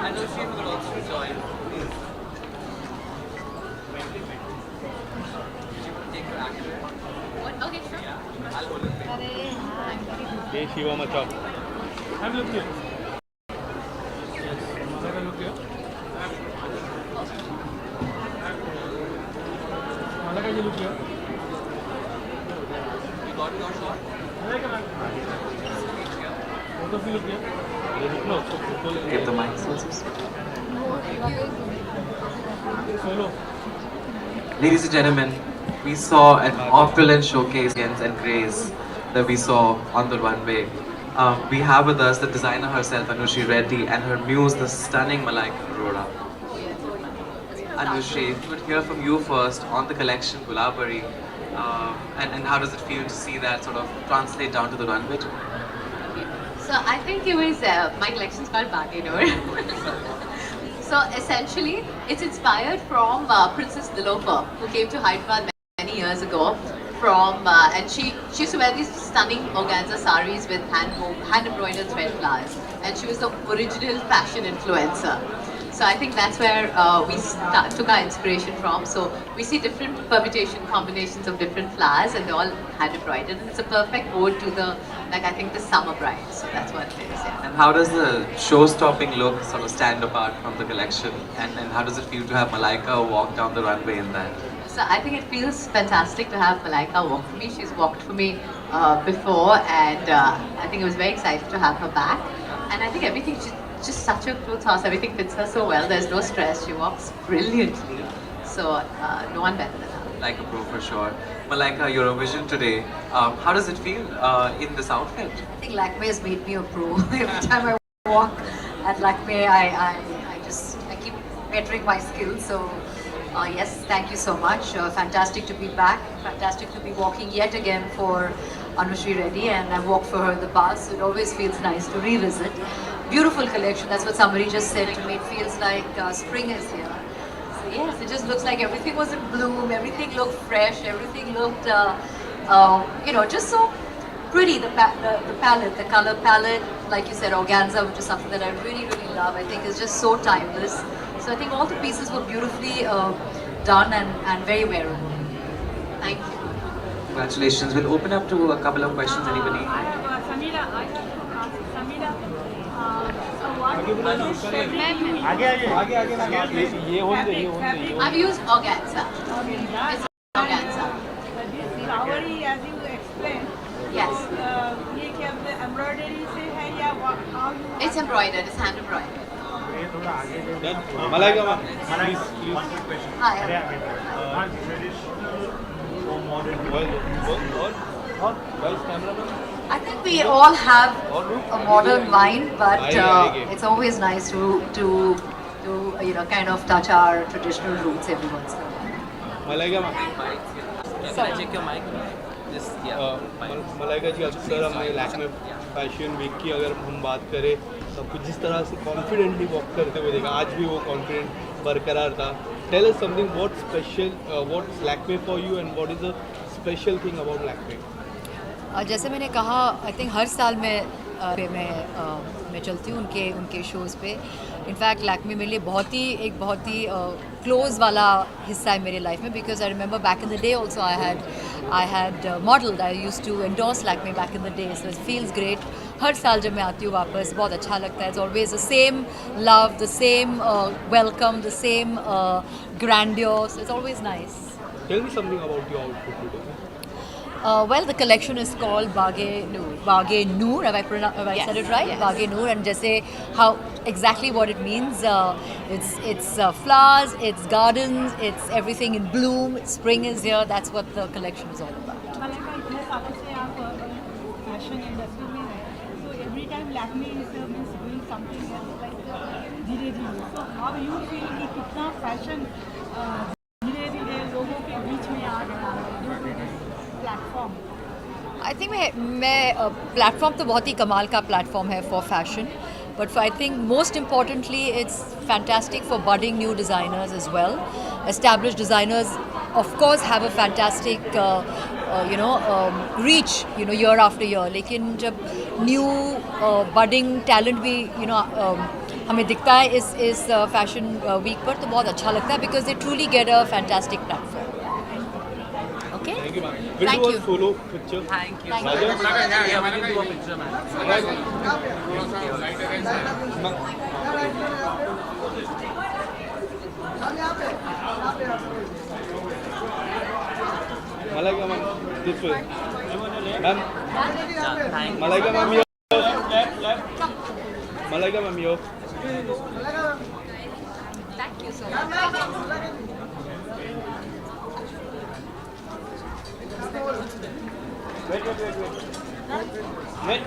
Anushree will also join. Take your actor. Okay, sure. Yeah, I'll hold it. Hey Shiva Machop. Have a look here. Yes. Have a look here. Malaika, you look here. You got your shot? Malaika, both of you look here. No, Give the mic. Solo. Ladies and gentlemen, we saw an opulent showcase and grace that we saw on the runway. We have with us the designer herself, Anushri Reddy, and her muse, the stunning Malaika Arora. Anushree, we would hear from you first on the collection Gulabari, and how does it feel to see that sort of translate down to the runway too? So I think it was, my collection's called Baghenur. So essentially, it's inspired from Princess Nilofer, who came to Hyderabad many years ago. And she used to wear these stunning organza saris with hand embroidered thread flowers, and she was the original fashion influencer. So I think that's where we took our inspiration from. So we see different permutation combinations of different flowers, and they're all hand embroidered, and it's a perfect ode to the, like, I think the summer bride. So that's what it is. Yeah. And how does the show-stopping look sort of stand apart from the collection? And how does it feel to have Malaika walk down the runway in that? So I think it feels fantastic to have Malaika walk for me. She's walked for me before, and I think it was very exciting to have her back. And I think everything, she's just such a clothes horse. Everything fits her so well. There's no stress. She walks brilliantly. So no one better than her. Like a pro for sure. Malaika, your vision today, how does it feel in this outfit? I think Lakme has made me a pro. Every time I walk at Lakme, I keep bettering my skills. So yes, thank you so much. Fantastic to be back. Fantastic to be walking yet again for Anushri Reddy, and I've walked for her in the past. So it always feels nice to revisit. Beautiful collection. That's what somebody just said to me. It feels like spring is here. So yes, it just looks like everything was in bloom. Everything looked fresh. Everything looked, just so pretty. The palette, the color palette, like you said, organza, which is something that I really, really love. I think is just so timeless. So I think all the pieces were beautifully done and very wearable. Thank you. Congratulations. We'll open up to a couple of questions. Anybody? I've used organza. It's organza. Flowery, as you explained. Yes. ये क्या embroidery से है या how you? It's embroidered. It's hand embroidered. Malaika, please. One quick question. Hi. Traditional or modern? Guys, cameraman. I think we all have a modern mind, but it's always nice to kind of touch our traditional roots every once in a while. Malaika, Can I check your mic? Just, yeah. Malaika जी अक्सर हमें Lakme fashion week की अगर हम बात करें तो कुछ जिस तरह से कॉन्फिडेंटली वॉक करते हुए देखा, आज भी वो कॉन्फिडेंट बरकरार था. Tell us something what special what's Lakme for you and what is the special thing about Lakme? जैसे मैंने कहा, आई थिंक हर साल मैं मैं चलती हूँ उनके शोज़ पे. इनफैक्ट लैक्मे मेरे लिए एक बहुत ही क्लोज वाला हिस्सा है मेरे लाइफ में, because I remember back in the day also I had modelled. I used to endorse Lakme back in the day, so it feels great. हर साल जब मैं आती हूँ वापस बहुत अच्छा लगता है. It's always the same love, the same welcome, the same grandeur, so it's always nice. Tell me something about your outfit today. Well, the collection is called Baghe Noor. Have I said it right? Yes. Baghe Noor, and just say how exactly what it means. It's flowers, it's gardens, it's everything in bloom. Spring is here. That's what the collection is all about. Malaika इतने सालों से आप fashion industry में हैं, so every time Lakme is means doing something else like धीरे-धीरे. So how you feel कि कितना fashion धीरे-धीरे लोगों के बीच में आ गया due to this platform? I think मैं प्लेटफॉर्म तो बहुत ही कमाल का प्लेटफॉर्म है for fashion, but I think most importantly it's fantastic for budding new designers as well. Established designers of course have a fantastic reach year after year, लेकिन जब new budding talent भी हमें दिखता है इस फैशन वीक पर, तो बहुत अच्छा लगता है, because they truly get a fantastic platform. Okay? Thank you, ma'am. We'll Thank do you. a solo picture. Thank you. Thank you. Raja? Yeah, we can do a picture, man. Malaika ma'am, this way. Ma'am, Thank Malaika ma'am, here. Malaika ma'am, here. Thank you so much. Wait.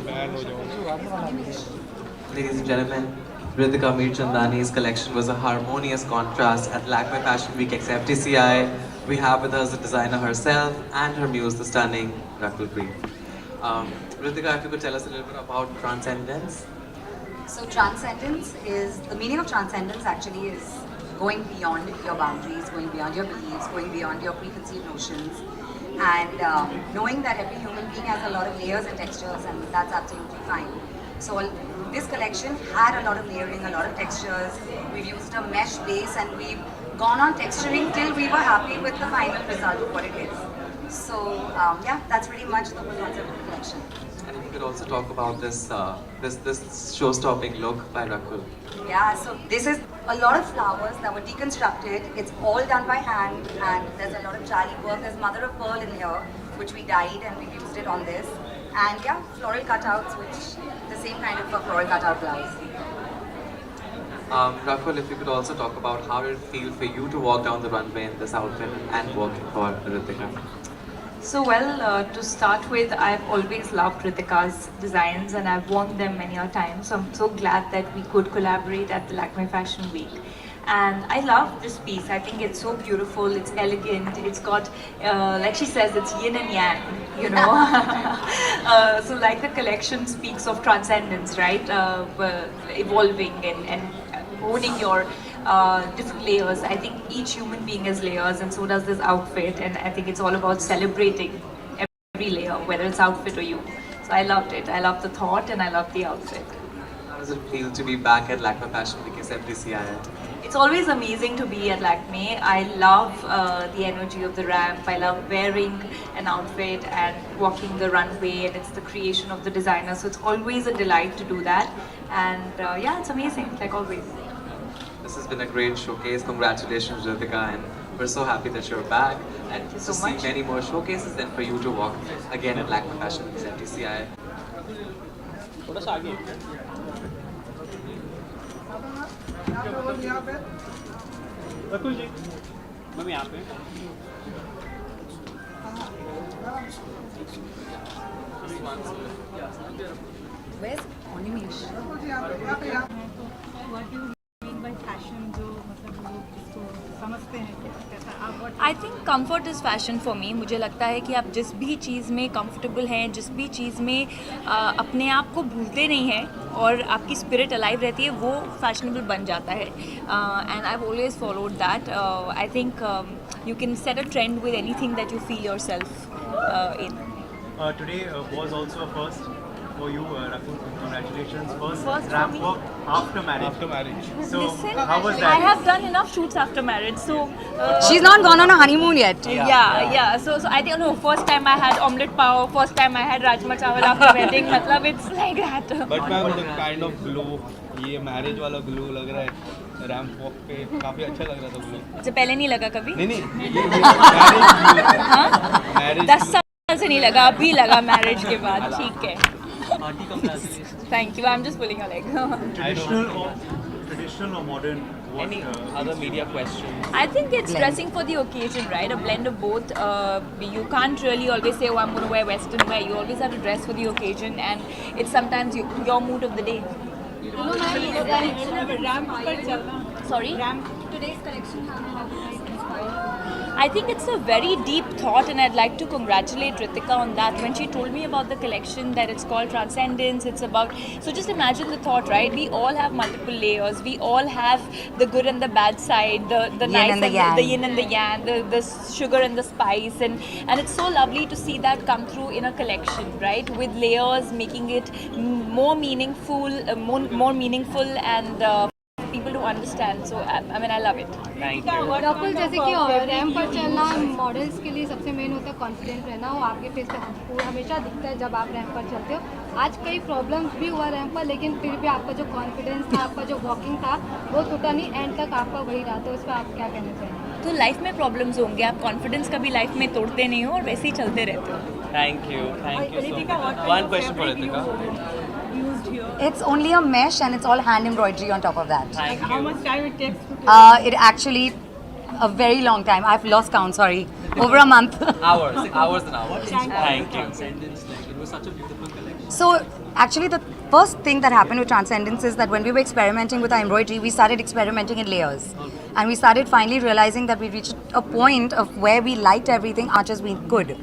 Ban हो जाऊंगा. Ladies and gentlemen, Ritika Mirchandani's collection was a harmonious contrast at Lakme Fashion Week XFTCI. We have with us the designer herself and her muse, the stunning Rakul Preet. Ritika, if you could tell us a little bit about transcendence. So transcendence is, the meaning of transcendence actually is going beyond your boundaries, going beyond your beliefs, going beyond your preconceived notions, and knowing that every human being has a lot of layers and textures, and that's absolutely fine. So this collection had a lot of layering, a lot of textures. We've used a mesh base and we've gone on texturing till we were happy with the final result of what it is. So yeah, that's pretty much the whole concept of the collection. And if you could also talk about this show-stopping look by Rakul. Yeah, so this is a lot of flowers that were deconstructed. It's all done by hand, and there's a lot of jali work. There's mother of pearl in here, which we dyed and we've used it on this. And yeah, floral cutouts, which the same kind of a floral cutout blouse. Rakul, if you could also talk about how it feels for you to walk down the runway in this outfit and working for Ritika. So well, to start with, I've always loved Ritika's designs and I've worn them many a time. So I'm so glad that we could collaborate at the Lakme Fashion Week. And I love this piece. I think it's so beautiful, it's elegant, it's got, like she says, it's yin and yang, you know. So like the collection speaks of transcendence, right? Evolving and owning your different layers. I think each human being has layers, and so does this outfit, and I think it's all about celebrating every layer, whether it's outfit or you. So I loved it. I love the thought and I love the outfit. How does it feel to be back at Lakme Fashion Week FDCI? It's always amazing to be at Lakme. I love the energy of the ramp. I love wearing an outfit and walking the runway, and it's the creation of the designer. So it's always a delight to do that. And yeah, it's amazing, like always. This has been a great showcase. Congratulations, Ritika, and we're so happy that you're back. And Thank you to so see much. many more showcases and for you to walk again at Lakme Fashion Week FDCI. थोड़ा सा आगे. रकुल जी ma'am यहाँ पे Where's Onimesh? What do you mean by fashion जो मतलब लोग इसको समझते हैं कैसा आप what I think comfort is fashion for me. मुझे लगता है कि आप जिस भी चीज़ में कंफर्टेबल हैं, जिस भी चीज़ में अपने आप को भूलते नहीं हैं और आपकी स्पिरिट अलाइव रहती है, वो फैशनेबल बन जाता है. And I have always followed that. I think you can set a trend with anything that you feel your self in. today was also a first for you, Rakul. Congratulations. First First for ramp me. walk after marriage. After marriage. So Listen, how was I that? have done enough shoots after marriage, so She's not gone on a honeymoon yet. yeah. So I think no. First time I had omelette pav. First time I had rajma chawal after wedding. मतलब it's like that. But ma'am the kind of glow, ये marriage वाला glow लग रहा है ramp walk पे, काफी अच्छा लग रहा था ग्लो. जो पहले नहीं लगा कभी. नहीं ये हाँ? मैरिज 10 साल से नहीं लगा, अभी लगा मैरिज के बाद. ठीक है. Thank you. I'm just pulling a leg. Traditional or modern? What, Any other media questions? I think it's dressing for the occasion, right? A blend of both. You can't really always say, oh, I'm going to wear Western wear. You always have to dress for the occasion, and it's sometimes your mood of the day. Ramp पर चलना Sorry? Ramp today's collection how inspired I think it's a very deep thought, and I'd like to congratulate Ritika on that. When she told me about the collection, that it's called Transcendence, it's about. So just imagine the thought, right? We all have multiple layers. We all have the good and the bad side, the nice and the yang. the yin and the yang, the sugar and the spice, and it's so lovely to see that come through in a collection, right? With layers, making it more meaningful, more meaningful, and people to understand. So I mean, I love it. Thank you. Rakul जैसे कि ramp पर चलना models के लिए सबसे main होता है confident रहना. वो आपके फेस पे हमेशा दिखता है जब आप रैम्प पर चलते हो. आज कई प्रॉब्लम्स भी हुआ रैम्प पर, लेकिन फिर भी आपका जो कॉन्फिडेंस था, आपका जो वॉकिंग था, वो टूटा नहीं. एंड तक आपका वही रहा. तो उस पर आप क्या कहना चाहेंगे? तो लाइफ में प्रॉब्लम्स होंगे, आप कॉन्फिडेंस कभी लाइफ में तोड़ते नहीं हो और वैसे ही चलते रहते हो. Thank you so much. One question for Ritika. used here It's only a mesh and it's all hand embroidery on top of that. Thank how you. much time it takes to It actually a very long time. I've lost count. Sorry, over a month. Hours and hours. Thank you. So actually, the first thing that happened with Transcendence is that when we were experimenting with our embroidery, we started experimenting in layers, and we started finally realizing that we reached a point of where we liked everything as much as we could.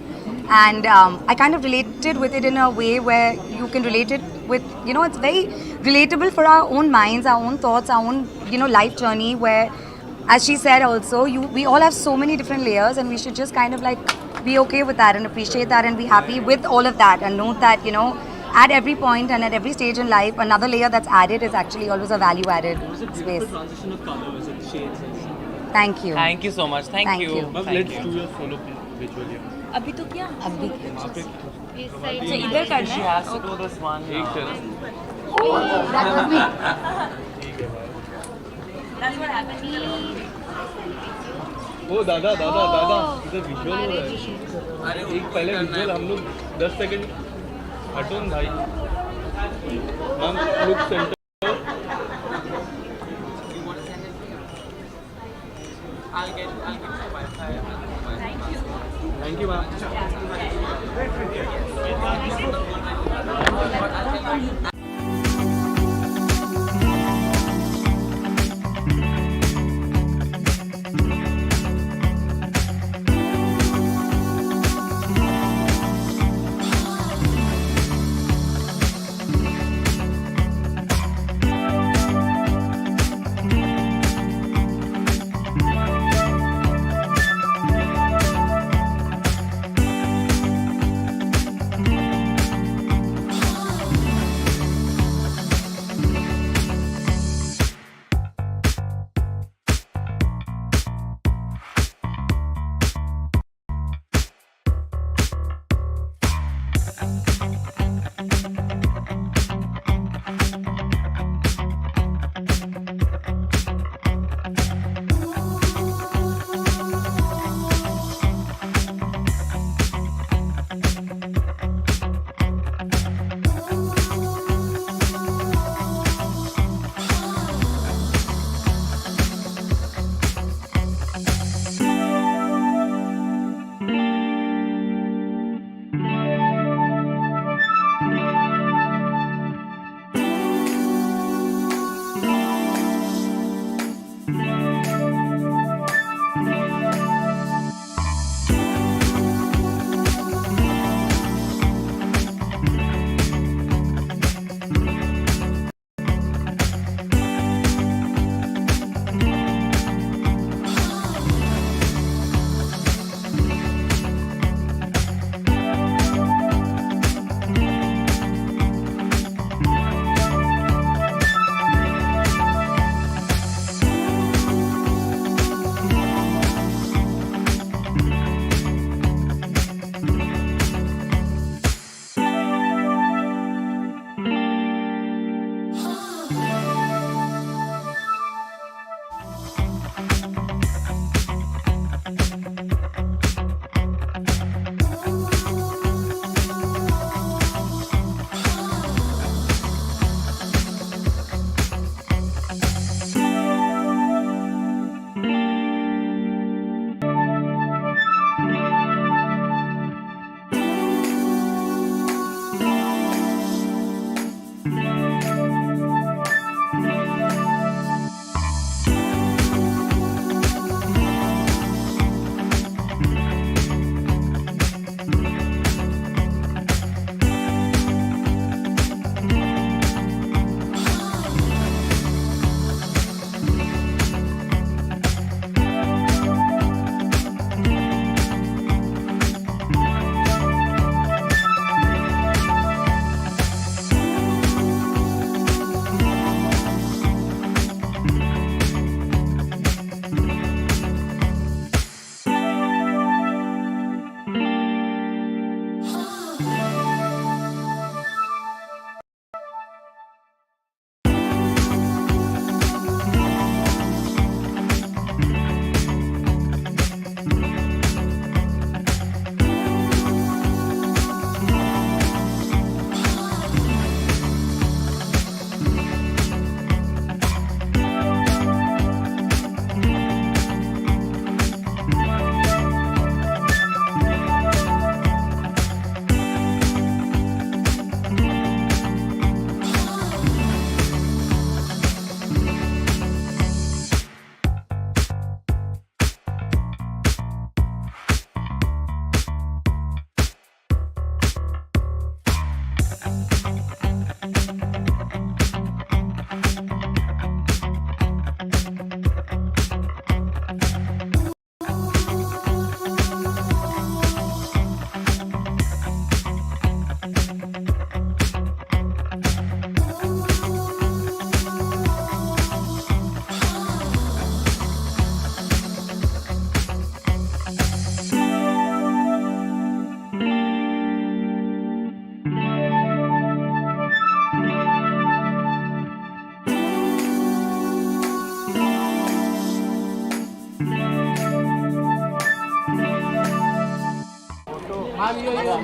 And I kind of related with it in a way where you can relate it with, it's very relatable for our own minds, our own thoughts, our own, life journey where, as she said also, we all have so many different layers, and we should just kind of like be okay with that and appreciate that and be happy with all of that, and note that, at every point and at every stage in life, another layer that's added is actually always a value added space. Transition of colors and shades. Thank you. Thank you so much. Thank Thank you. you. Ma'am, Thank let's you. do your solo visual here. अभी तो क्या Abhi. अच्छा इधर करना She है. has to do this one. एक चलो. That was me. That's what happened. ओ दादा इधर विजुअल हो रहा है. एक पहले विजुअल हम लोग 10 सेकंड हटो न भाई. Ma'am look centre. Thank you, ma'am.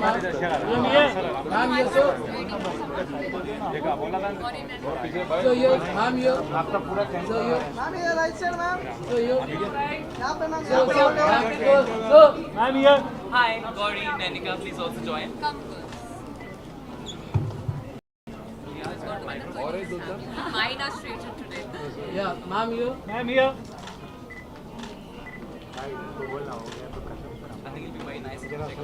Hi, Gauri, Nenika, please also join. Mine are straighter today. Yeah, ma'am here. Ma'am here. I think it'll be very nice. Closer to the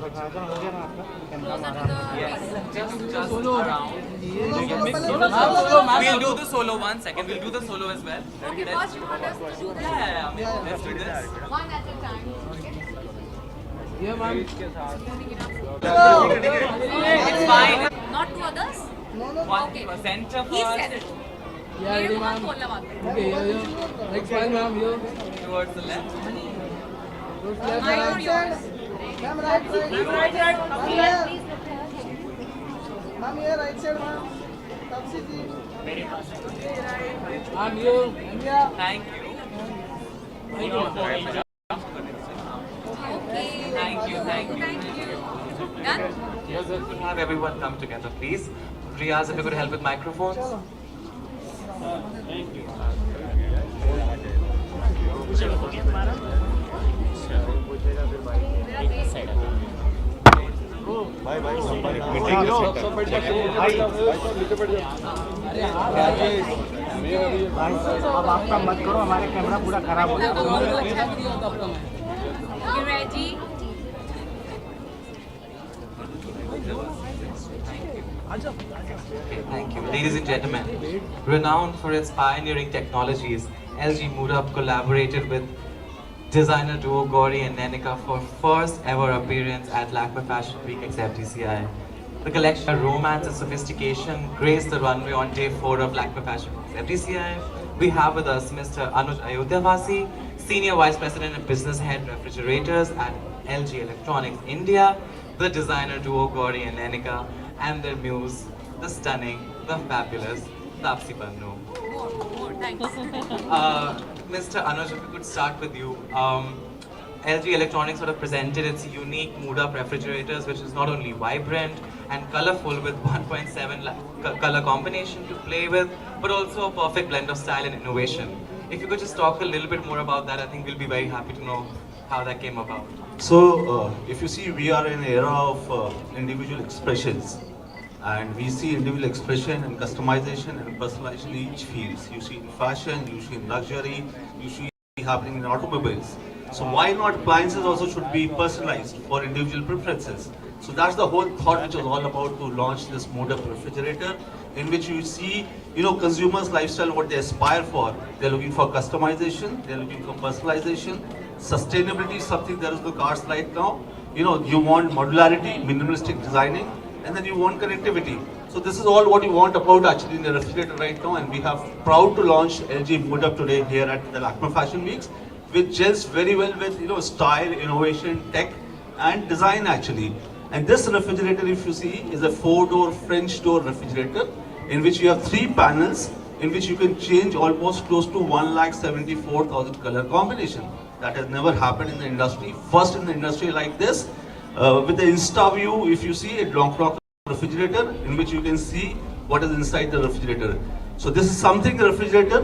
Yes, just around. Ma'am, We'll do the solo 1 second. We'll do the solo as well. Okay, first you want us to do this Yeah. Let's do this. one at a time. yeah, ma'am. It's fine. Not two others? One center He first. said it. Yeah, मेरे ready, को मत ma'am. बोलना वहाँ पे. Okay, yeah. Next one, ma'am, here. Towards the left. Towards left, Mine or ma'am. yours? I'm here. Thank you. Okay. Thank you. Thank you. Done? Yes, sir. Could have everyone come together, please. Riyaz, if you could help with microphones. अब आपका मत करो, हमारे camera पूरा खराब हो गया. You ready? Okay, thank you. Ladies and gentlemen, renowned for its pioneering technologies, LG MoodUP collaborated with designer duo Gauri and Nenika for first ever appearance at Lakme Fashion Week XFDCI. The collection of romance and sophistication graced the runway on day 4 of Lakme Fashion Week XFDCI. We have with us Mr. Anuj Ayodhyavasi, Senior Vice President and Business Head Refrigerators at LG Electronics India, the designer duo Gauri and Nenika, and their muse, the stunning, the fabulous Taapsee Pannu. More. Thanks. Mr. Anuj, if we could start with you. LG Electronics sort of presented its unique MoodUP refrigerators, which is not only vibrant and colorful with 1.7 color combination to play with, but also a perfect blend of style and innovation. If you could just talk a little bit more about that, I think we'll be very happy to know how that came about. So, if you see, we are in an era of individual expressions, and we see individual expression and customization and personalization in each fields. You see in fashion, you see in luxury, you see happening in automobiles. So why not appliances also should be personalized for individual preferences? So that's the whole thought which was all about to launch this MoodUP refrigerator, in which you see, consumers' lifestyle, what they aspire for. They're looking for customization, they're looking for personalization. Sustainability is something that is in the cards right now. You want modularity, minimalistic designing, and then you want connectivity. So this is all what you want about actually in the refrigerator right now, and we have proud to launch LG MoodUP today here at the Lakme Fashion Weeks, which gels very well with style, innovation, tech, and design actually. And this refrigerator, if you see, is a 4-door French door refrigerator, in which you have 3 panels, in which you can change almost close to 1,74,000 color combination. That has never happened in the industry. First in the industry like this, with the Insta view, if you see a long clock refrigerator, in which you can see what is inside the refrigerator. So this is something, the refrigerator,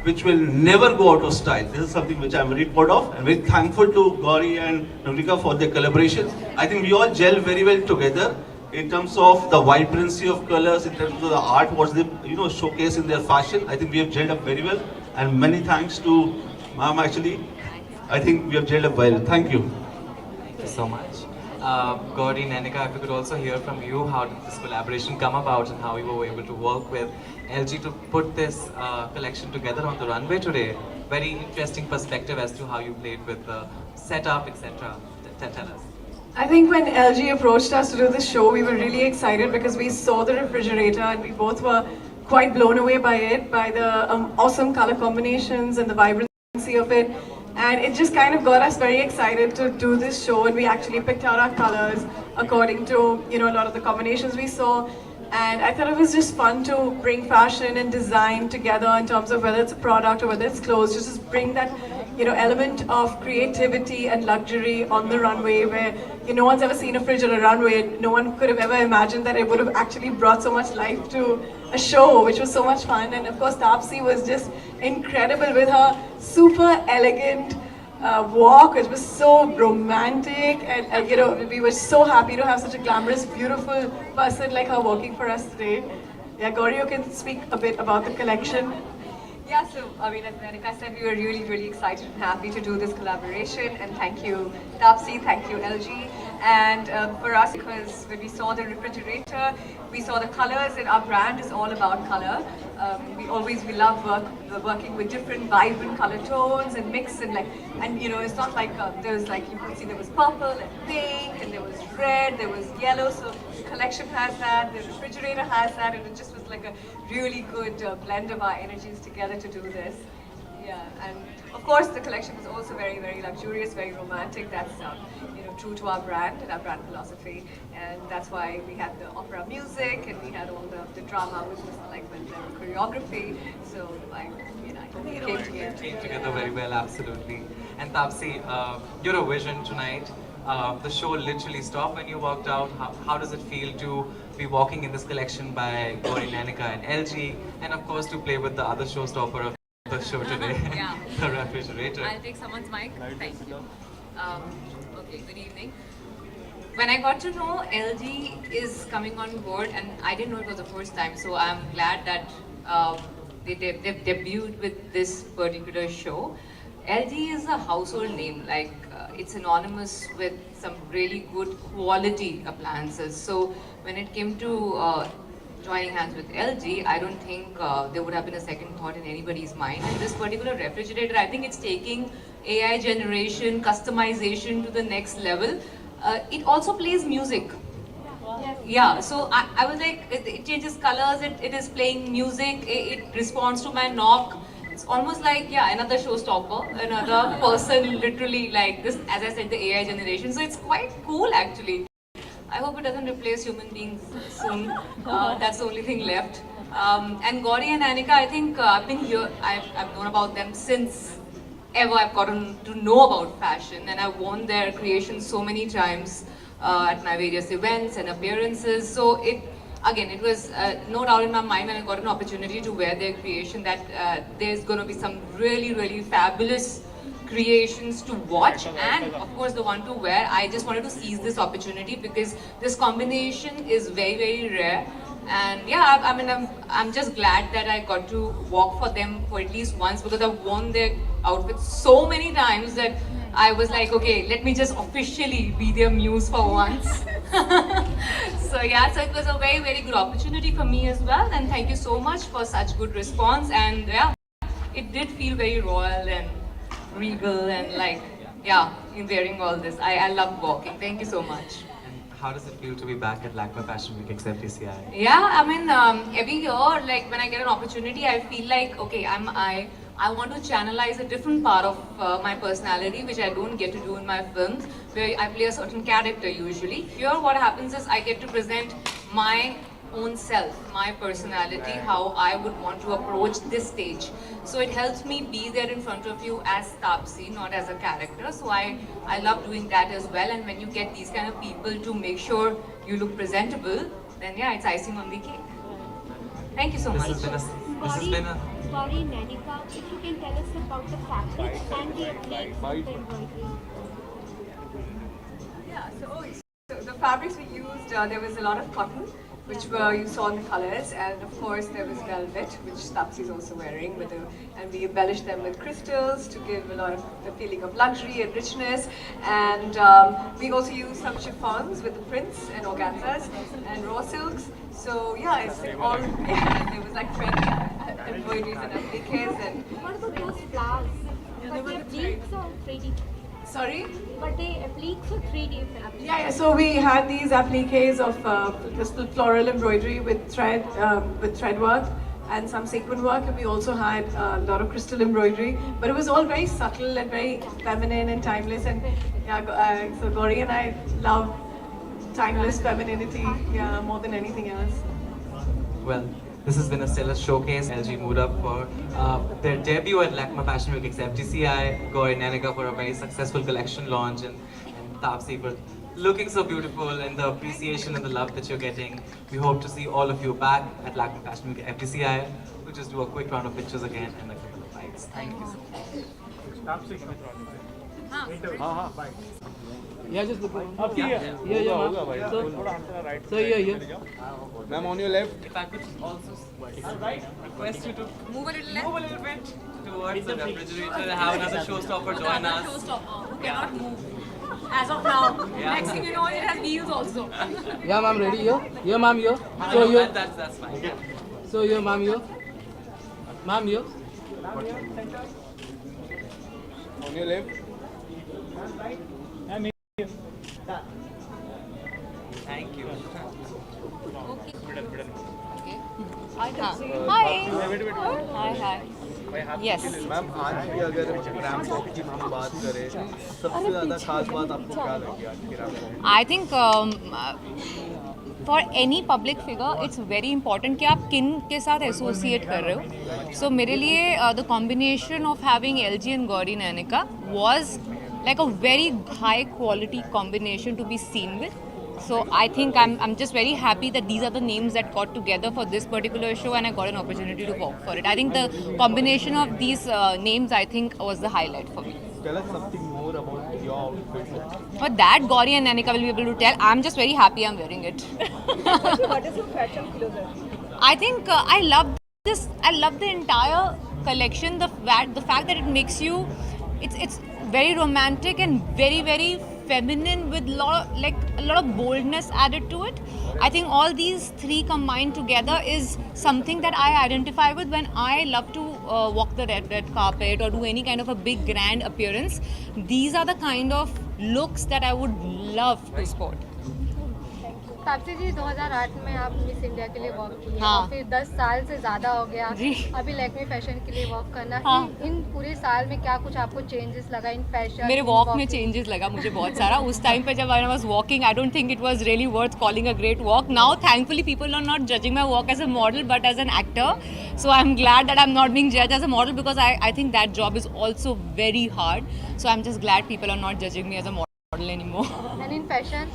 which will never go out of style. This is something which I'm very proud of, and very thankful to Gauri and Ritika for their collaboration. I think we all gel very well together in terms of the vibrancy of colors, in terms of the art, what they showcase in their fashion. I think we have gelled up very well, and many thanks to ma'am actually. I think we have gelled up well. Thank you. Thank you so much. Gauri, Nenika, if we could also hear from you, how did this collaboration come about and how you were able to work with LG to put this collection together on the runway today? Very interesting perspective as to how you played with the setup, etc. Tell us. I think when LG approached us to do this show, we were really excited because we saw the refrigerator and we both were quite blown away by it, by the awesome color combinations and the vibrancy of it. And it just kind of got us very excited to do this show, and we actually picked out our colors according to a lot of the combinations we saw. And I thought it was just fun to bring fashion and design together in terms of whether it's a product or whether it's clothes, just bring that element of creativity and luxury on the runway where no one's ever seen a fridge on a runway. No one could have ever imagined that it would have actually brought so much life to a show, which was so much fun. And of course, Taapsee was just incredible with her super elegant walk, which was so romantic, and we were so happy to have such a glamorous, beautiful person like her working for us today. Yeah, Gauri, you can speak a bit about the collection. Yeah, so I mean, as Monica said, we were really, really excited and happy to do this collaboration. And thank you, Taapsee, thank you, LG. And for us, because when we saw the refrigerator, we saw the colors, and our brand is all about color. We love working with different vibrant color tones and mix and it's not like there was like you could see there was purple and pink and there was red, there was yellow. So the collection has that, the refrigerator has that, and it just was like a really good blend of our energies together to do this. Yeah, and of course the collection is also very, very luxurious, very romantic. That's true to our brand and our brand philosophy, and that's why we had the opera music and we had all the drama with the choreography. So I think it came together very well, absolutely. And Taapsee, you're a vision tonight. The show literally stopped when you walked out. How does it feel to be walking in this collection by Gauri, Nanika and LG, and of course to play with the other showstopper of the show today, Yeah. the refrigerator? I'll take someone's mic. Thank you. Okay, good evening. When I got to know LG is coming on board, and I didn't know it was the first time, so I'm glad that they've debuted with this particular show. LG is a household name, it's synonymous with some really good quality appliances. So when it came to joining hands with LG, I don't think there would have been a second thought in anybody's mind. And this particular refrigerator, I think it's taking AI generation, customization to the next level. It also plays music. Yeah, so I was like, it changes colors, it is playing music, it responds to my knock. It's almost like, yeah, another showstopper, another person literally like this, as I said, the AI generation. So it's quite cool actually. I hope it doesn't replace human beings soon. That's the only thing left. And Gauri and Nanika, I think I've been here, I've known about them since ever I've gotten to know about fashion, and I've worn their creations so many times at my various events and appearances. So it was no doubt in my mind when I got an opportunity to wear their creation that there's going to be some really, really fabulous creations to watch, and of course the one to wear. I just wanted to seize this opportunity because this combination is very, very rare. And yeah, I'm just glad that I got to walk for them for at least once, because I've worn their outfits so many times that I was like, okay, let me just officially be their muse for once. So yeah, so it was a very, very good opportunity for me as well, and thank you so much for such good response. And yeah, it did feel very royal and regal and in wearing all this. I love walking. Thank you so much. How does it feel to be back at Lakme Fashion Week except DCI? Yeah, every year, when I get an opportunity, I feel like, okay, I want to channelize a different part of my personality, which I don't get to do in my films, where I play a certain character usually. Here, what happens is I get to present my own self, my personality, how I would want to approach this stage. So it helps me be there in front of you as Taapsee, not as a character. So I love doing that as well. And when you get these kind of people to make sure you look presentable, then yeah, it's icing on the cake. Thank you so much. This has been a Gauri, Nanika, if you can tell us about the fabrics and the appliques of the embroidery. Yeah, so the fabrics we used, there was a lot of cotton, which you saw in the colors, and of course there was velvet, which Taapsee is also wearing, and we embellished them with crystals to give a lot of the feeling of luxury and richness. And we also used some chiffons with the prints and organzas and raw silks. So yeah, it's like all, there was like thread embroideries and appliques. And what about those flowers? But they appliques or 3D? Sorry? But they appliques or 3D? Yeah, so we had these appliques of just floral embroidery with thread work and some sequin work, and we also had a lot of crystal embroidery, but it was all very subtle and very feminine and timeless. And yeah, so Gauri and I love timeless femininity, yeah, more than anything else. Well, This has been a stellar showcase. LG MoodUP for their debut at Lakme Fashion Week FTCI, Gauri Nanika for a very successful collection launch, and Taapsee for looking so beautiful, and the appreciation and the love that you're getting. We hope to see all of you back at Lakme Fashion Week FTCI. We'll just do a quick round of pictures again and a couple of bites. Thank you so much. Yeah, just look. Yeah, ma'am. So yeah. Ma'am, on your left. If I could also request you to Move a little left. move a little bit towards the refrigerator and have another showstopper join us. Showstopper who cannot move as of now. Yeah. Next thing you know, it has wheels also. Yeah, ma'am, ready here? Yeah, ma'am, here. No, So no, here. that's fine. So here, ma'am, here. Ma'am, here. On your left. Thank you. I can see. Hi. Yes. Ma'am आज की अगर ramp walk की हम बात करें सबसे ज़्यादा खास बात आपको क्या लगी आज की ramp walk? I think for any public figure, it's very important कि आप किन के साथ associate कर रहे हो. So मेरे लिए the combination of having LG and Gauri Nanika was like a very high quality combination to be seen with. So I think I'm just very happy that these are the names that got together for this particular show, and I got an opportunity to walk for it. I think the combination of these names, I think, was the highlight for me. Tell us something more about your outfit. But that Gauri and Nanika will be able to tell. I'm just very happy I'm wearing it. What is your fashion philosophy? I think I love this. I love the entire collection. The fact that it makes you, it's very romantic and very feminine with a lot of boldness added to it. I think all these three combined together is something that I identify with when I love to walk the red carpet or do any kind of a big grand appearance. These are the kind of looks that I would love to sport. Taapsee जी 2008 में आप miss India के लिए walk किए हाँ। और फिर 10 साल से ज़्यादा हो गया जी। अभी लैक्मे फैशन के लिए वॉक करना हाँ। इन पूरे साल में क्या कुछ आपको चेंजेस लगा इन फैशन मेरे वॉक में चेंजेस लगा मुझे बहुत सारा उस टाइम पे जब I was walking I don't think it was really worth calling a great walk now thankfully people are not judging my walk as a model but as an actor so I am glad that I am not being जज as a model because I think that job is also very hard so I am just glad people are not judging me as a model anymore and in fashion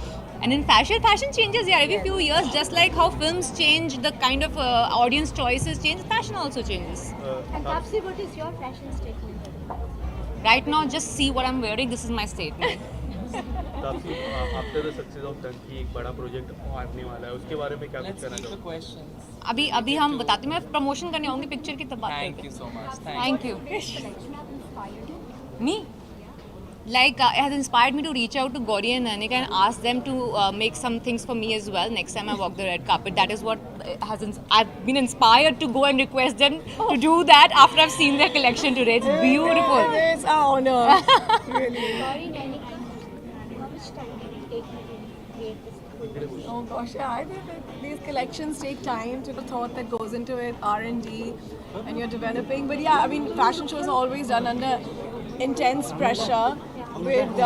And in fashion changes every few years, just like how films change, the kind of audience choices change, fashion also changes. And Taapsee, what is your fashion statement? Right now, just see what I'm wearing, this is my statement. Taapsee, after the success of Dunki एक बड़ा project आने वाला है उसके बारे में क्या कुछ कहना चाहोगे? अभी हम बताते मैं प्रमोशन करने आऊँगी पिक्चर की तब बात करते हैं. Thank you so much. Thank you. Me? Like it has inspired me to reach out to Gauri and Nanika and ask them to make some things for me as well next time I walk the red carpet. That is what I've been inspired to go and request them to do that after I've seen their collection today. It's beautiful. It's our honor. Really. Gauri Nanika, how much time did it take you to create this? Oh gosh, yeah, I think that these collections take time to the thought that goes into it, R&D, and you're developing. But yeah, I mean, fashion shows are always done under intense pressure with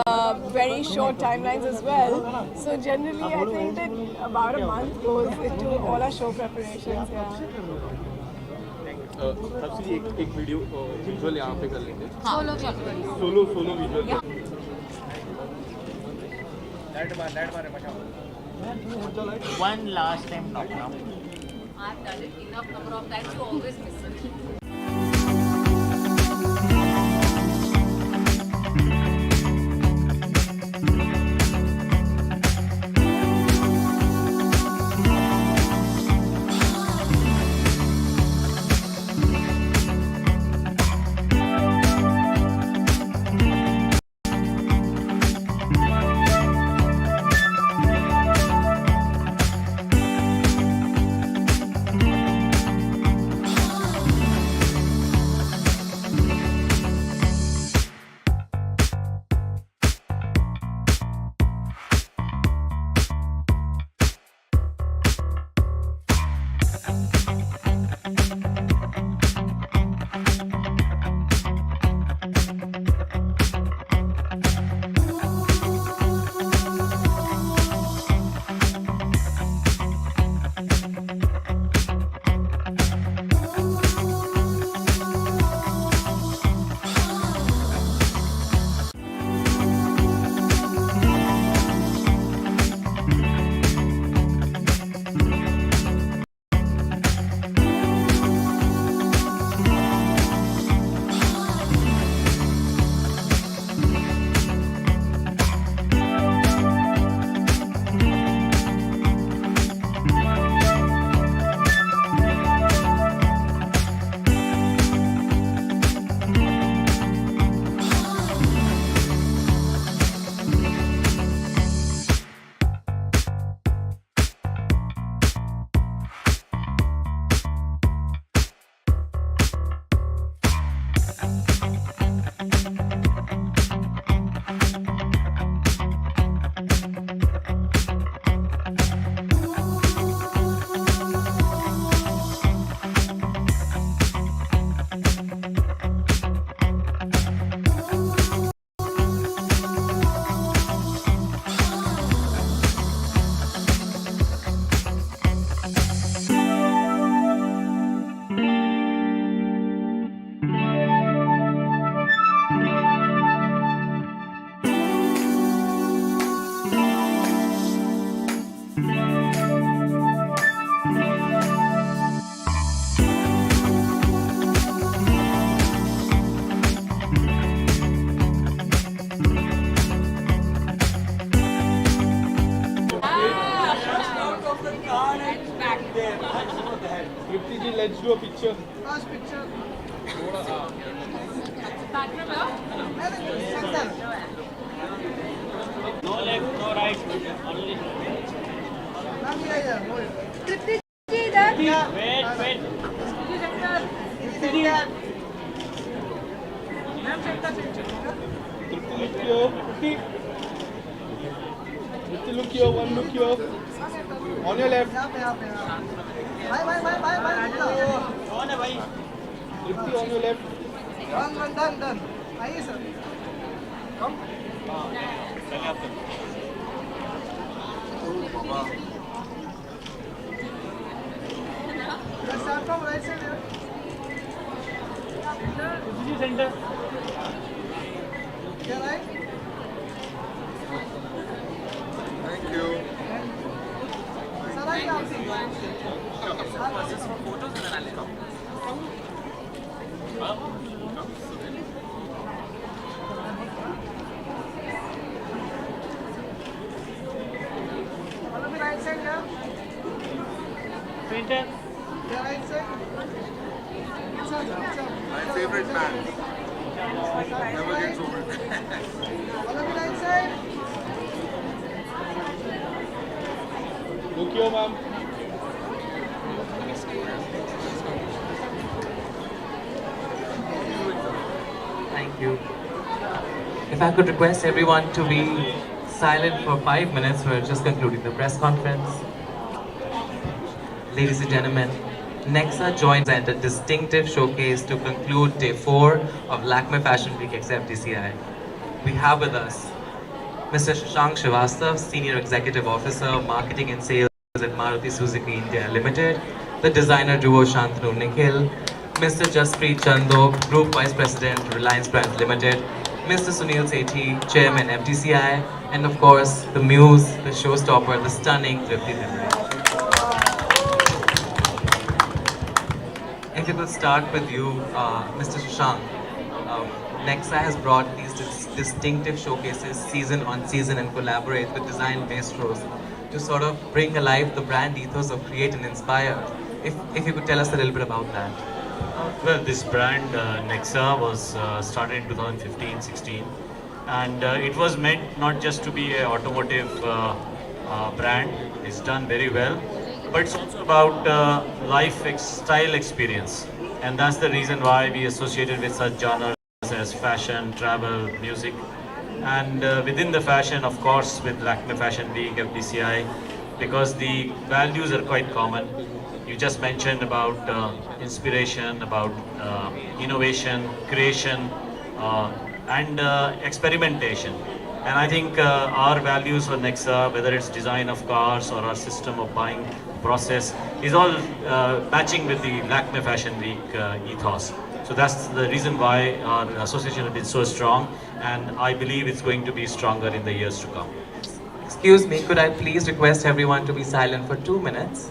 very short timelines as well. So generally, I think that about a month goes into all our show preparations. Yeah. Taapsee एक video visual यहाँ पे कर लेंगे. Solo visual. One last time knock now. I've done it enough number of times to always miss it. Tripti ji, let's do a picture. Last picture. No left, no right, only. Tripti ji इधर Wait. Tripti, look here. Tripti, look here. One look here. On your left. Tripti, on your left. Done. Aye, sir. Come. Let's start from right side here. Center. Yeah, right? Thank you. Sarai, Just for photos and then I'll come. follow me right side here. Center. Yeah, right side. My favorite band. Never gets old. Follow me right side. Look here, ma'am. Thank you. If I could request everyone to be silent for 5 minutes, we're just concluding the press conference. Ladies and gentlemen, Nexa joins at a distinctive showcase to conclude day 4 of Lakme Fashion Week X FDCI. We have with us Mr. Shashank Srivastav, Senior Executive Officer, Marketing and Sales at Maruti Suzuki India Limited, the designer duo Shantanu Nikhil, Mr. Jaspreet Chando, Group Vice President, Reliance Brands Limited, Mr. Sunil Sethi, Chairman FDCI, and of course, the muse, the showstopper, the stunning Tripti Dimri. If we could start with you, Mr. Shashank. Nexa has brought these distinctive showcases season on season and collaborate with design maestros to sort of bring alive the brand ethos of create and inspire. If you could tell us a little bit about that. Well, this brand Nexa was started in 2015-16, and it was meant not just to be an automotive brand. It's done very well, but it's also about style experience, and that's the reason why we associated with such genres as fashion, travel, music, and within the fashion, of course, with Lakme Fashion Week FDCI, because the values are quite common. You just mentioned about inspiration, about innovation, creation, and experimentation. And I think our values for Nexa, whether it's design of cars or our system of buying process, is all matching with the Lakme Fashion Week ethos. So that's the reason why our association has been so strong, and I believe it's going to be stronger in the years to come. Excuse me, could I please request everyone to be silent for 2 minutes?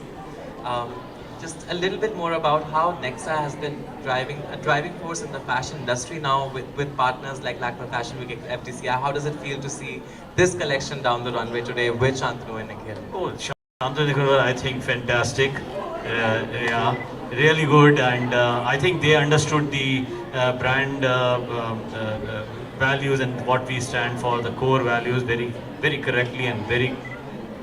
Just a little bit more about how Nexa has been a driving force in the fashion industry now with partners like Lakme Fashion Week FDCI. How does it feel to see this collection down the runway today with Shantanu and Nikhil? Oh, Shantanu and Nikhil, I think fantastic. Yeah, really good, and I think they understood the brand values and what we stand for, the core values, very, very correctly and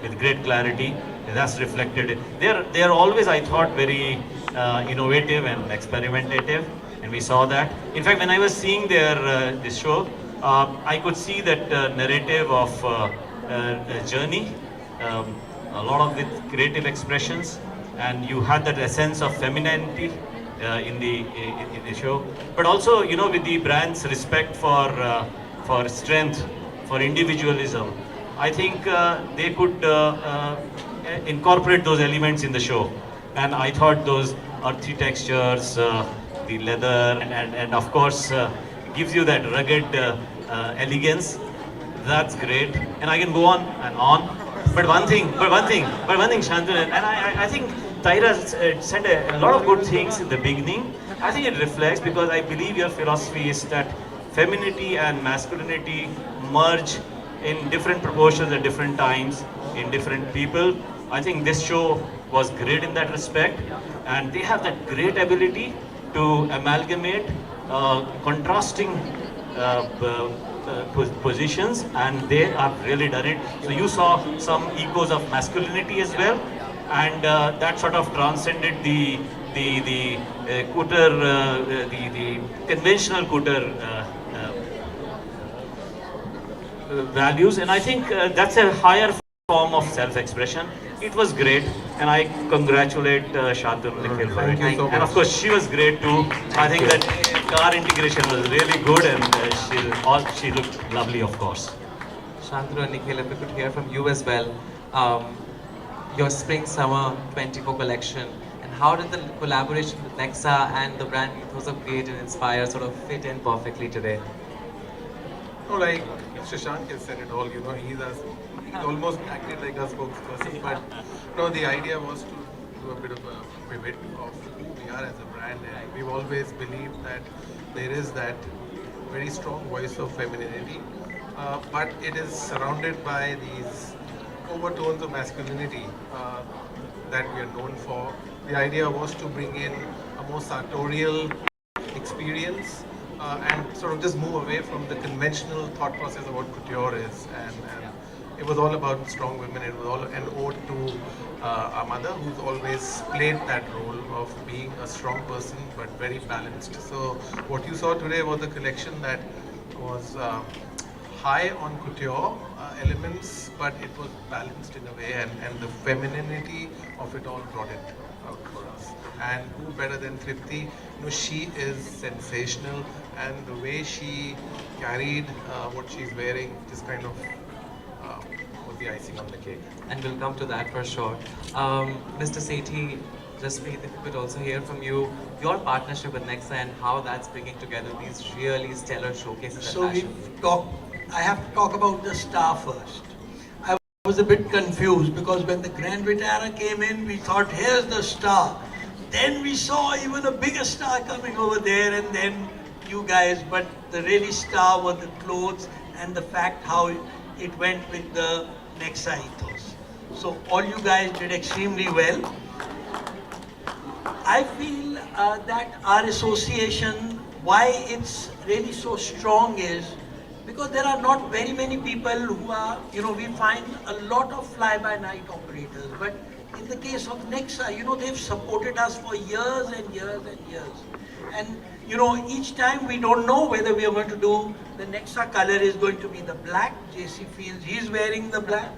with great clarity. That's reflected. They are always, I thought, very innovative and experimentative, and we saw that. In fact, when I was seeing this show, I could see that narrative of journey, a lot of with creative expressions, and you had that essence of femininity in the show, but also, you know, with the brand's respect for strength, for individualism. I think they could incorporate those elements in the show, and I thought those earthy textures, the leather, and of course gives you that rugged elegance. That's great, and I can go on and on. But one thing, Shantanu, and I think Tyra said a lot of good things in the beginning. I think it reflects, because I believe your philosophy is that femininity and masculinity merge in different proportions at different times in different people. I think this show was great in that respect, and they have that great ability to amalgamate contrasting positions, and they have really done it. So you saw some echoes of masculinity as well, and that sort of transcended the couture, the conventional couture values, and I think that's a higher form of self-expression. It was great, and I congratulate Shantanu Nikhil for it. Thank you so And of much. course, she was great too. I think that car integration was really good, and she looked lovely, of course. Shantanu and Nikhil, if we could hear from you as well, your spring-summer 24 collection, and how did the collaboration with Nexa and the brand ethos of Create and Inspire sort of fit in perfectly today? No, like Shashank has said it all, you know, he almost acted like a spokesperson, but no, the idea was to do a bit of a pivot of who we are as a brand, and we've always believed that there is that very strong voice of femininity, but it is surrounded by these overtones of masculinity that we are known for. The idea was to bring in a more sartorial experience and sort of just move away from the conventional thought process of what couture is. And it was all about strong women. It was all an ode to our mother, who's always played that role of being a strong person but very balanced. So what you saw today was a collection that was high on couture elements, but it was balanced in a way, and the femininity of it all brought it out for us. And who better than Tripti? You know, she is sensational, and the way she carried what she's wearing just kind of was the icing on the cake. And we'll come to that for sure. Mr. Sethi, Jaspreet, if we could also hear from you, your partnership with Nexa and how that's bringing together these really stellar showcases So at fashion. I have to talk about the star first. I was a bit confused because when the Grand Vitara came in, we thought, here's the star. Then we saw even a bigger star coming over there, and then you guys, but the really star were the clothes and the fact how it went with the Nexa ethos. So all you guys did extremely well. I feel that our association, why it's really so strong is because there are not very many people who are, you know, we find a lot of fly-by-night operators, but in the case of Nexa, you know, they've supported us for years and years and years. And, you know, each time we don't know whether we are going to do, the Nexa color is going to be the black. JC feels he's wearing the black.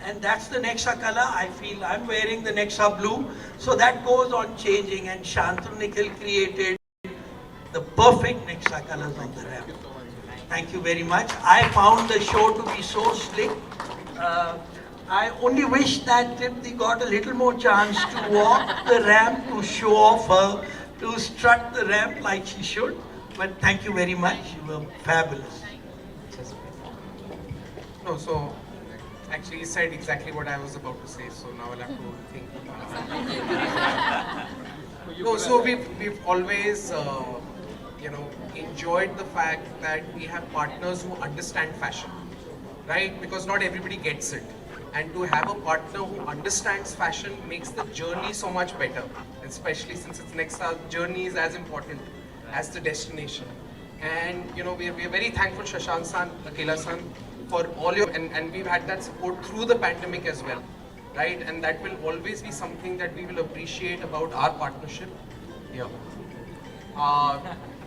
And that's the Nexa color. I feel I'm wearing the Nexa blue. So that goes on changing, and Shantanu Nikhil created the perfect Nexa colors on the ramp. Thank you very much. I found the show to be so slick. I only wish that Tripti got a little more chance to walk the ramp, to show off her, to strut the ramp like she should. But thank you very much. You were fabulous. No, so actually he said exactly what I was about to say, so now I'll have to think. No, so we've always you know, enjoyed the fact that we have partners who understand fashion, right? Because not everybody gets it. And to have a partner who understands fashion makes the journey so much better, especially since it's Nexa, journey is as important as the destination. And you know, we're very thankful, Shashank san, Akela san, for all your, and we've had that support through the pandemic as well, right? And that will always be something that we will appreciate about our partnership. Yeah.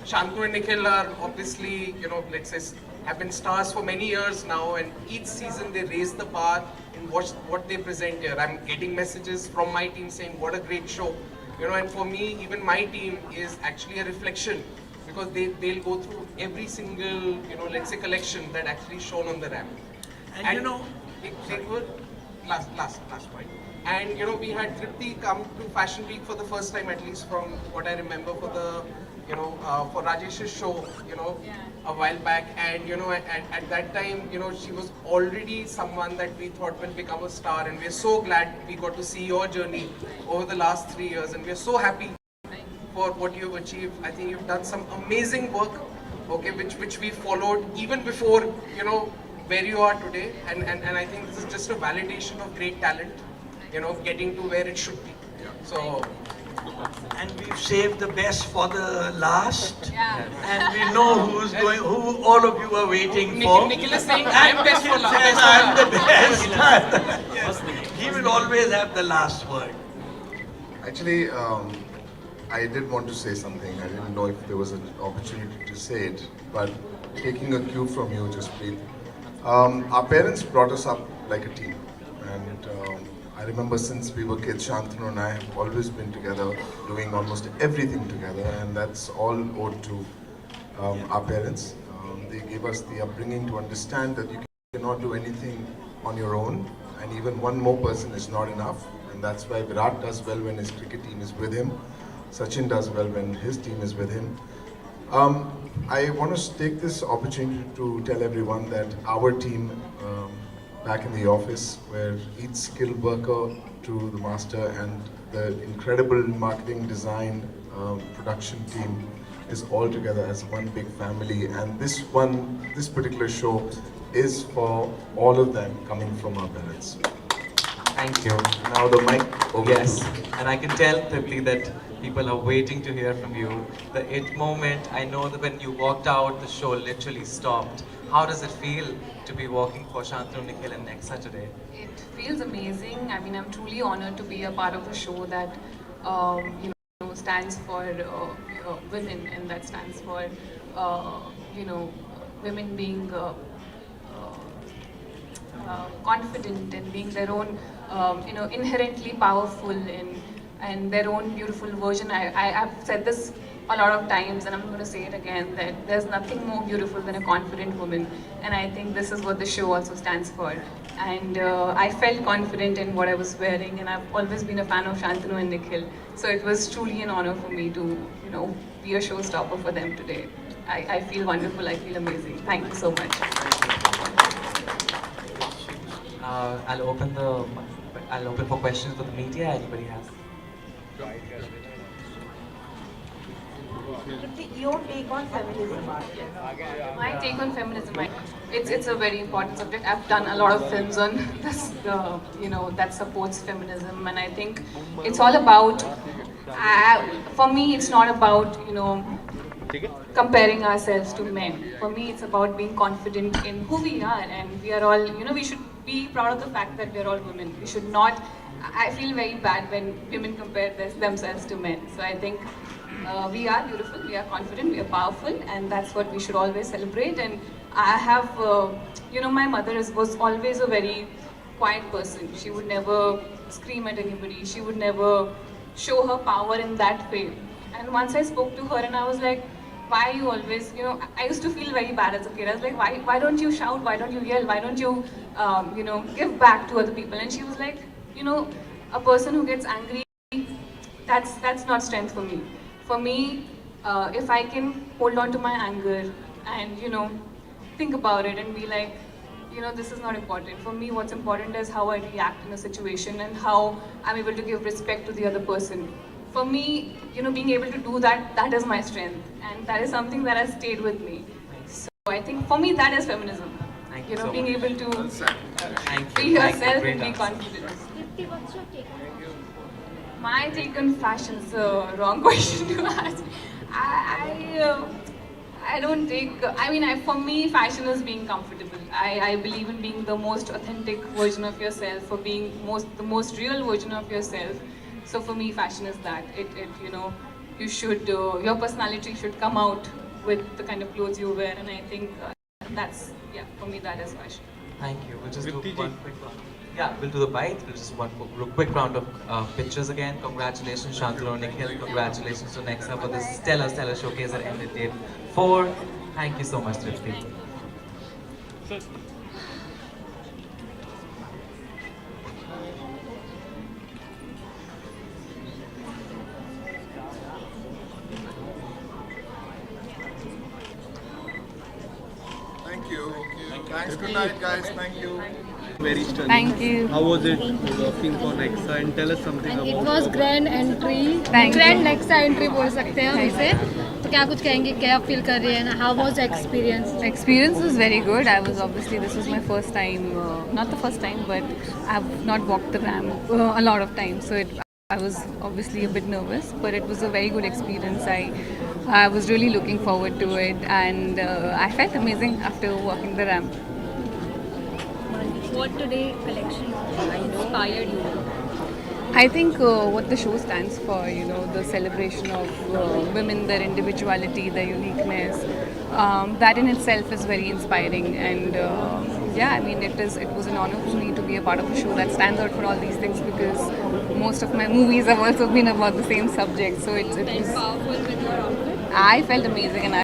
Shantanu and Nikhil are obviously, you know, let's say, have been stars for many years now, and each season they raise the bar in what they present here. I'm getting messages from my team saying, what a great show. You know, and for me, even my team is actually a reflection, because they'll go through every single, you know, let's say, collection that actually shown on the ramp. And you know, they were, last point. And you know, we had Tripti come to Fashion Week for the first time, at least from what I remember, for the, you know, for Rajesh's show, you know, a while back. And you know, at that time, you know, she was already someone that we thought will become a star, and we're so glad we got to see your journey over the last 3 years, and we're so happy for what you've achieved. I think you've done some amazing work, okay, which we followed even before, you know, where you are today, and I think this is just a validation of great talent, getting to where it should be. So, and we've saved the best for the last. And we know who all of you are waiting for. Nikhil is saying I am best for last. Says I'm the best. Yes. He will always have the last word. Actually, I did want to say something. I didn't know if there was an opportunity to say it, but taking a cue from you, Jaspreet, our parents brought us up like a team, and I remember since we were kids, Shantanu and I have always been together, doing almost everything together, and that's all owed to our parents. They gave us the upbringing to understand that you cannot do anything on your own, and even one more person is not enough, and that's why Virat does well when his cricket team is with him. Sachin does well when his team is with him. I want to take this opportunity to tell everyone that our team back in the office, where each skilled worker to the master and the incredible marketing, design, production team is all together as one big family, and this particular show is for all of them coming from our parents. Thank you. Now the mic over. Yes, and I can tell, Tripti, that people are waiting to hear from you. The it moment, I know that when you walked out, the show literally stopped. How does it feel to be working for Shantanu, Nikhil and Nexa today? It feels amazing. I mean, I'm truly honored to be a part of a show that stands for women, and that stands for women being confident and being their own inherently powerful and their own beautiful version. I've said this a lot of times, and I'm going to say it again, that there's nothing more beautiful than a confident woman, and I think this is what the show also stands for. And I felt confident in what I was wearing, and I've always been a fan of Shantanu and Nikhil, so it was truly an honor for me to be a showstopper for them today. I feel wonderful, I feel amazing. Thank you so much. I'll open for questions for the media. Anybody has? Your take on feminism? My take on feminism, it's a very important subject. I've done a lot of films on this, that supports feminism, and I think it's all about, for me, it's not about, comparing ourselves to men. For me, it's about being confident in who we are, and we are all, we should be proud of the fact that we're all women. We should not, I feel very bad when women compare themselves to men. So I think we are beautiful, we are confident, we are powerful, and that's what we should always celebrate. And I have, my mother was always a very quiet person. She would never scream at anybody. She would never show her power in that way. And once I spoke to her and I was like, why you always, I used to feel very bad as a kid. I was like, why don't you shout? Why don't you yell? Why don't you, give back to other people? And she was like, a person who gets angry, that's not strength for me. For me, if I can hold on to my anger and, think about it and be like, this is not important. For me, what's important is how I react in a situation and how I'm able to give respect to the other person. For me, being able to do that, that is my strength. And that is something that has stayed with me. So I think for me, that is feminism. Thank you Being able to be you. yourself and be confident. What's your take on fashion? My take on fashion is a wrong question to ask. I don't take, for me, fashion is being comfortable. I believe in being the most authentic version of yourself, or being the most real version of yourself. So for me, fashion is that. You should, your personality should come out with the kind of clothes you wear, and I think that's, for me, that is fashion. Thank you. We'll just do one quick round. Yeah, we'll do the bite. We'll just one quick round of pictures again. Congratulations, Shantanu, Nikhil. Congratulations to Nexa for this stellar showcase that ended day 4. Thank you so much, Tripti. Thank you. Thanks. Good night, guys. Thank you. Very stunning. Thank you. How was it working for Nexa, and tell us something about It was grand entry. Thank grand you. Nexa entry बोल सकते हैं हम इसे. क्या कुछ कहेंगे, क्या feel कर रही है, how was experience? Experience was very good. I was obviously, this was my first time, not the first time, but I've not walked the ramp a lot of times. So I was obviously a bit nervous, but it was a very good experience. I was really looking forward to it, and I felt amazing after walking the ramp. What today collection inspired you? I think what the show stands for, you know, the celebration of women, their individuality, their uniqueness, that in itself is very inspiring. And yeah, I mean, it was an honor for me to be a part of a show that stands out for all these things, because most of my movies have also been about the same subject. So it was. Powerful with your outfit. I felt amazing, and